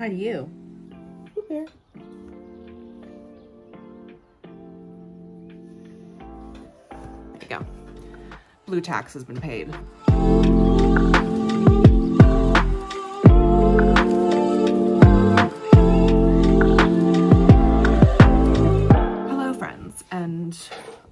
Hi to you. Whoop there. There you go. Blue tax has been paid. Hello friends, and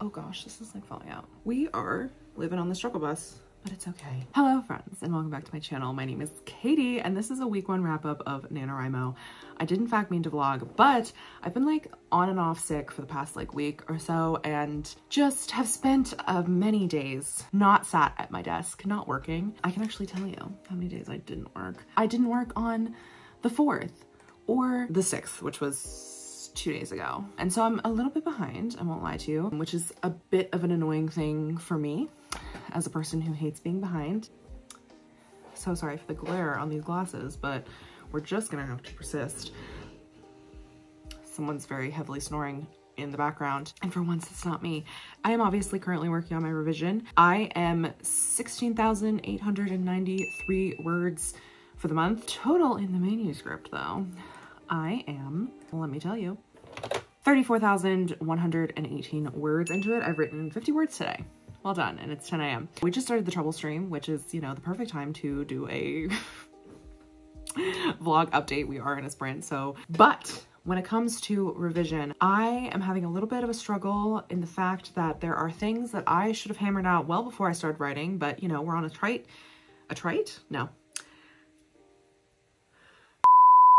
oh gosh, this is like falling out. We are living on the struggle bus, but it's okay. Hello friends, and welcome back to my channel. My name is Katie, and this is a week 1 wrap up of NaNoWriMo. I did in fact mean to vlog, but I've been like on and off sick for the past like week or so, and just have spent many days not sat at my desk, not working. I can actually tell you how many days I didn't work. I didn't work on the 4th or the 6th, which was 2 days ago. And so I'm a little bit behind, I won't lie to you, which is a bit of an annoying thing for me as a person who hates being behind. So sorry for the glare on these glasses, but we're just gonna have to persist. Someone's very heavily snoring in the background, and for once it's not me. I am obviously currently working on my revision. I am 16,893 words for the month. Total in the manuscript though, I am, well, let me tell you, 34,118 words into it. I've written 50 words today. Well done, and it's 10 a.m. We just started the trouble stream, which is, you know, the perfect time to do a vlog update. We are in a sprint, so, but when it comes to revision, I am having a little bit of a struggle in the fact that there are things that I should have hammered out well before I started writing, but you know, we're on a tight? No.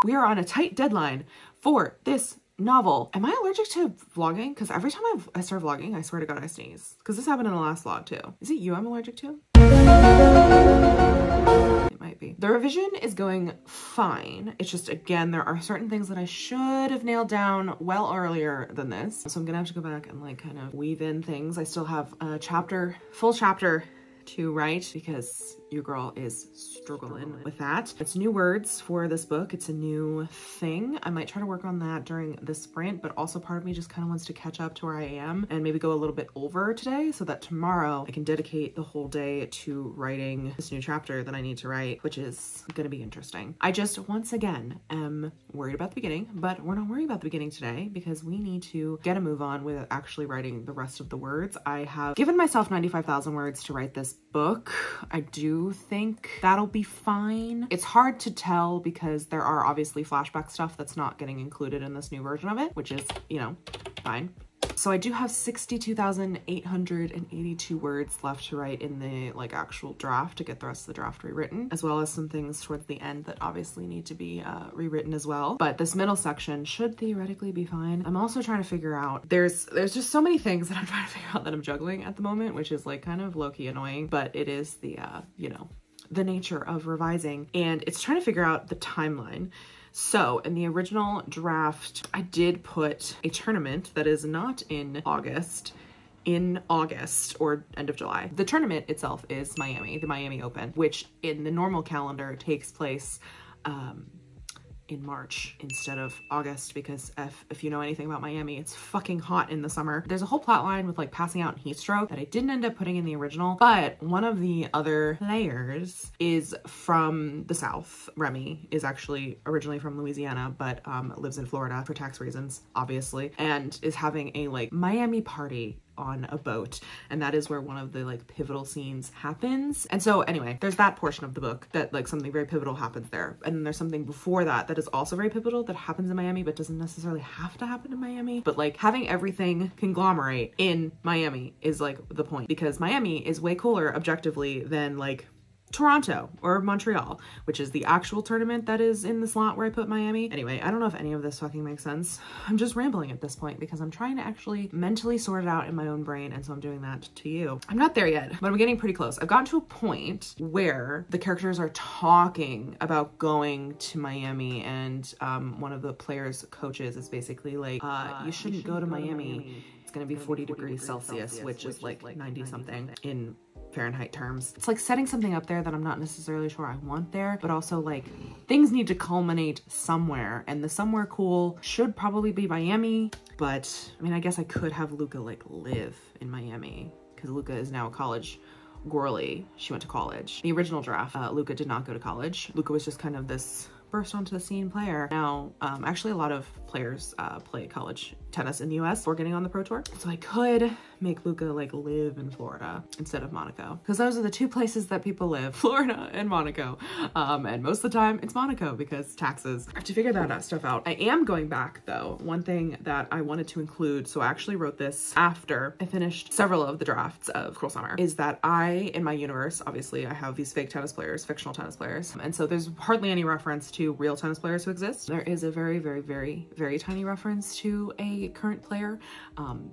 We are on a tight deadline for this novel. Am I allergic to vlogging? Because every time I start vlogging, I swear to God, I sneeze. Because this happened in the last vlog too. Is it you I'm allergic to? It might be. The revision is going fine. It's just, again, there are certain things that I should have nailed down well earlier than this. So I'm gonna have to go back and like kind of weave in things. I still have a full chapter to write because your girl is struggling with that. It's new words for this book. It's a new thing. I might try to work on that during the sprint, but also part of me just kind of wants to catch up to where I am and maybe go a little bit over today so that tomorrow I can dedicate the whole day to writing this new chapter that I need to write, which is going to be interesting. I just, once again, am worried about the beginning, but we're not worried about the beginning today because we need to get a move on with actually writing the rest of the words. I have given myself 95,000 words to write this book. I do think that'll be fine. It's hard to tell because there are obviously flashback stuff that's not getting included in this new version of it, which is, you know, fine. So I do have 62,882 words left to write in the like actual draft to get the rest of the draft rewritten, as well as some things towards the end that obviously need to be rewritten as well. But this middle section should theoretically be fine. I'm also trying to figure out, there's just so many things that I'm trying to figure out that I'm juggling at the moment, which is like kind of low-key annoying, but it is the, you know, the nature of revising, and it's trying to figure out the timeline. So in the original draft, I did put a tournament that is not in August or end of July. The tournament itself is Miami, the Miami Open, which in the normal calendar takes place in March instead of August, because if you know anything about Miami, it's fucking hot in the summer. There's a whole plot line with like passing out and heat stroke that I didn't end up putting in the original, but one of the other players is from the South. Remy is actually originally from Louisiana, but lives in Florida for tax reasons, obviously, and is having a like Miami party on a boat, and that is where one of the like pivotal scenes happens. And so anyway, there's that portion of the book that like something very pivotal happens there, and then there's something before that that is also very pivotal that happens in Miami but doesn't necessarily have to happen in Miami, but like having everything conglomerate in Miami is like the point, because Miami is way cooler objectively than like Toronto or Montreal, which is the actual tournament that is in the slot where I put Miami. Anyway, I don't know if any of this fucking makes sense. I'm just rambling at this point because I'm trying to actually mentally sort it out in my own brain, and so I'm doing that to you. I'm not there yet, but I'm getting pretty close. I've gotten to a point where the characters are talking about going to Miami, and one of the players' coaches is basically like, you shouldn't go to Miami. It's gonna be 40 degrees Celsius, which is like 90 something in Fahrenheit terms. It's like setting something up there that I'm not necessarily sure I want there, but also like things need to culminate somewhere, and the somewhere cool should probably be Miami. But I mean, I guess I could have Luca like live in Miami because Luca is now a college girly. She went to college. The original draft, Luca did not go to college. Luca was just kind of this burst onto the scene player. Now, actually a lot of players play college tennis in the US before getting on the pro tour. So I could make Luca like live in Florida instead of Monaco, because those are the two places that people live, Florida and Monaco. And most of the time it's Monaco because taxes. I have to figure that stuff out. I am going back though. One thing that I wanted to include, so I actually wrote this after I finished several of the drafts of Cruel Summer, is that in my universe, obviously I have these fake tennis players, fictional tennis players. And so there's hardly any reference to real tennis players who exist. There is a very, very, very, very tiny reference to a current player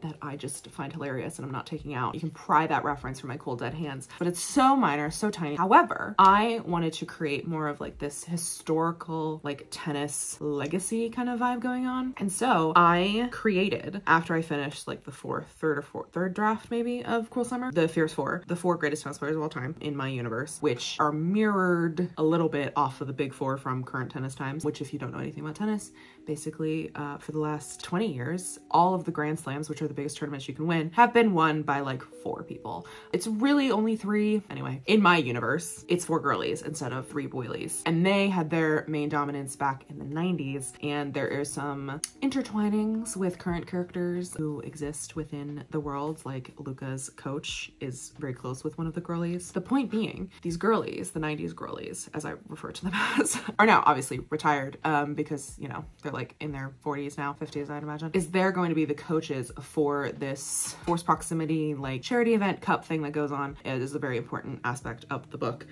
that I just find hilarious and I'm not taking out. You can pry that reference from my cold dead hands, but it's so minor, so tiny. However, I wanted to create more of like this historical, like tennis legacy kind of vibe going on. And so I created, after I finished like the third draft maybe of Cruel Summer, the Fierce Four, the 4 greatest tennis players of all time in my universe, which are mirrored a little bit off of the big 4 from current tennis times, which if you don't know anything about tennis, basically for the last 20 years, all of the Grand Slams, which are the biggest tournaments you can win, have been won by like 4 people. It's really only 3. Anyway, in my universe, it's 4 girlies instead of 3 boilies. And they had their main dominance back in the 90s. And there is some intertwinings with current characters who exist within the world. Like Luca's coach is very close with one of the girlies. The point being, these girlies, the 90s girlies, as I refer to them as, are now obviously retired because, you know, they're like in their 40s now, 50s, I'd imagine, is they're going to be the coaches for this force proximity, like charity event cup thing that goes on. It is a very important aspect of the book.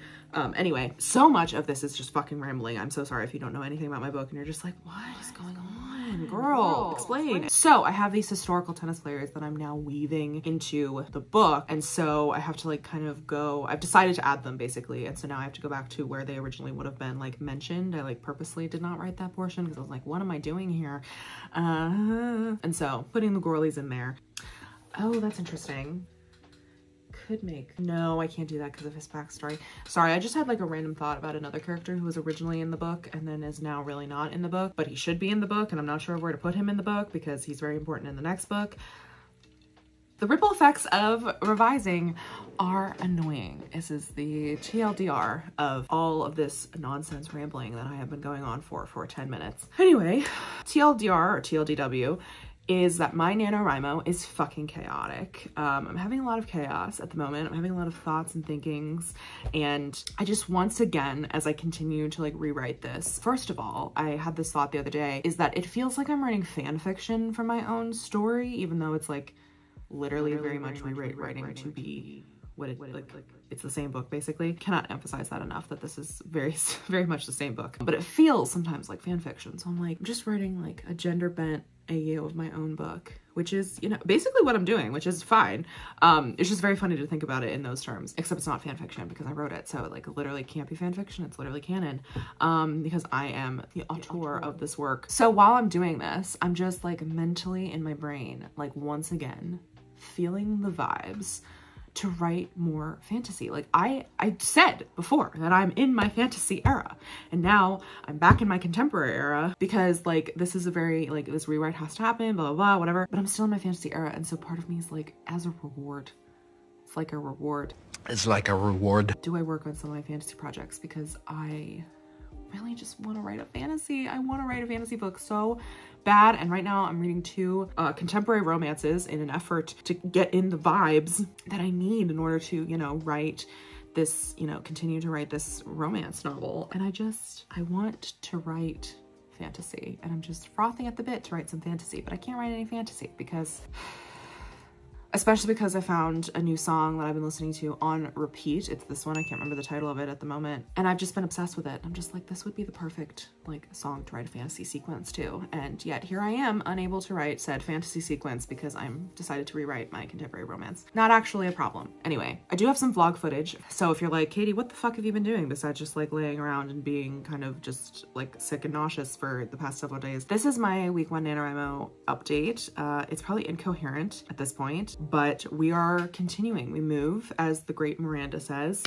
Anyway, so much of this is just fucking rambling. I'm so sorry if you don't know anything about my book and you're just like, what is going on? Girl, explain. So I have these historical tennis players that I'm now weaving into the book. And so I have to like kind of go, I've decided to add them basically. And so now I have to go back to where they originally would have been like mentioned. I like purposely did not write that portion because I was like, what am I doing here? And so putting the girlies in there. Oh, that's interesting. Could make, no, I can't do that because of his backstory. Sorry, I just had like a random thought about another character who was originally in the book and then is now really not in the book, but he should be in the book and I'm not sure where to put him in the book because he's very important in the next book. The ripple effects of revising are annoying. This is the TLDR of all of this nonsense rambling that I have been going on for 10 minutes. Anyway, TLDR or TLDW is that my NaNoWriMo is fucking chaotic. I'm having a lot of chaos at the moment. I'm having a lot of thoughts and thinkings. And I just, once again, as I continue to like rewrite this, first of all, I had this thought the other day, is that it feels like I'm writing fan fiction for my own story, even though it's like literally very much rewriting to be what it like it's the same book basically. Cannot emphasize that enough, that this is very much the same book, but it feels sometimes like fan fiction. So I'm like, I'm just writing like a gender bent AU of my own book, which is, you know, basically what I'm doing, which is fine. It's just very funny to think about it in those terms, except it's not fan fiction because I wrote it. So it like literally can't be fan fiction. It's literally canon, because I am the auteur of this work. So while I'm doing this, I'm just like mentally in my brain, like once again, feeling the vibes to write more fantasy. Like I said before that I'm in my fantasy era and now I'm back in my contemporary era because like this is a very like this rewrite has to happen, blah, blah, blah, whatever, but I'm still in my fantasy era. And so part of me is like, as a reward, it's like a reward. It's like a reward. Do I work on some of my fantasy projects? Because I really just want to write a fantasy. I want to write a fantasy book so bad. And right now I'm reading 2 contemporary romances in an effort to get in the vibes that I need in order to, you know, write this, you know, continue to write this romance novel. And I want to write fantasy and I'm just frothing at the bit to write some fantasy, but I can't write any fantasy because especially because I found a new song that I've been listening to on repeat. It's this one, I can't remember the title of it at the moment. And I've just been obsessed with it. I'm just like, this would be the perfect like song to write a fantasy sequence to. And yet here I am unable to write said fantasy sequence because I'm decided to rewrite my contemporary romance. Not actually a problem. Anyway, I do have some vlog footage. So if you're like, Katie, what the fuck have you been doing besides just like laying around and being kind of just like sick and nauseous for the past several days? This is my week 1 NaNoWriMo update. It's probably incoherent at this point, but we are continuing. We move, as the great Miranda says,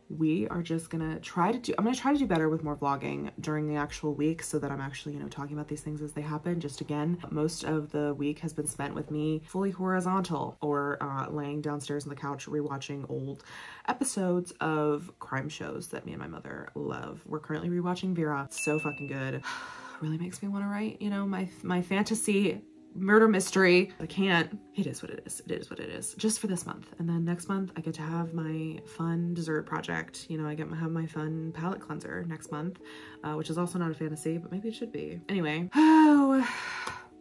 we are just gonna try to do, I'm gonna try to do better with more vlogging during the actual week so that I'm actually, you know, talking about these things as they happen. Just again, most of the week has been spent with me fully horizontal or laying downstairs on the couch rewatching old episodes of crime shows that me and my mother love. We're currently rewatching Vera. It's so fucking good. Really makes me want to write, you know, my fantasy murder mystery. I can't. It is what it is. It is what it is. Just for this month. And then next month I get to have my fun dessert project. You know, I get to have my fun palette cleanser next month, which is also not a fantasy, but maybe it should be. Anyway,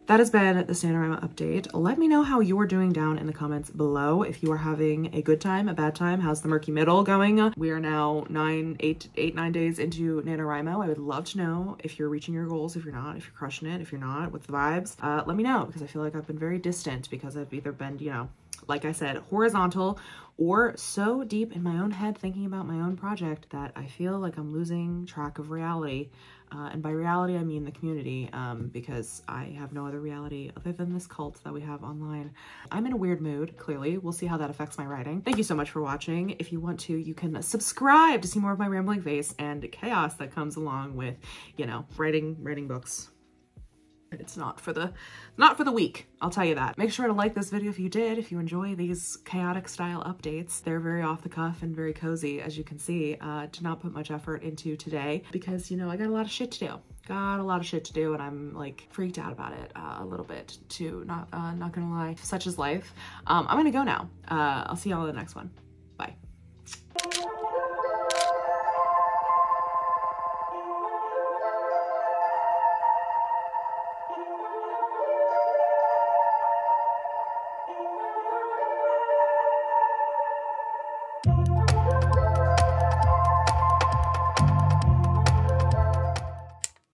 that has been the NaNoWrimo update. Let me know how you're doing down in the comments below. If you are having a good time, a bad time, how's the murky middle going? We are now 9 days into NaNoWrimo. I would love to know if you're reaching your goals, if you're not, if you're crushing it, if you're not, what's the vibes? Let me know, because I feel like I've been very distant because I've either been, you know, like I said, horizontal or so deep in my own head thinking about my own project that I feel like I'm losing track of reality. And by reality, I mean the community, because I have no other reality other than this cult that we have online. I'm in a weird mood, clearly. We'll see how that affects my writing. Thank you so much for watching. If you want to, you can subscribe to see more of my rambling face and chaos that comes along with, you know, writing books. It's not for the weak, I'll tell you that. Make sure to like this video if you did, if you enjoy these chaotic style updates. They're very off the cuff and very cozy, as you can see. Did not put much effort into today because, you know, I got a lot of shit to do. Got a lot of shit to do and I'm like freaked out about it a little bit too, not gonna lie. Such is life. I'm gonna go now. I'll see y'all in the next one.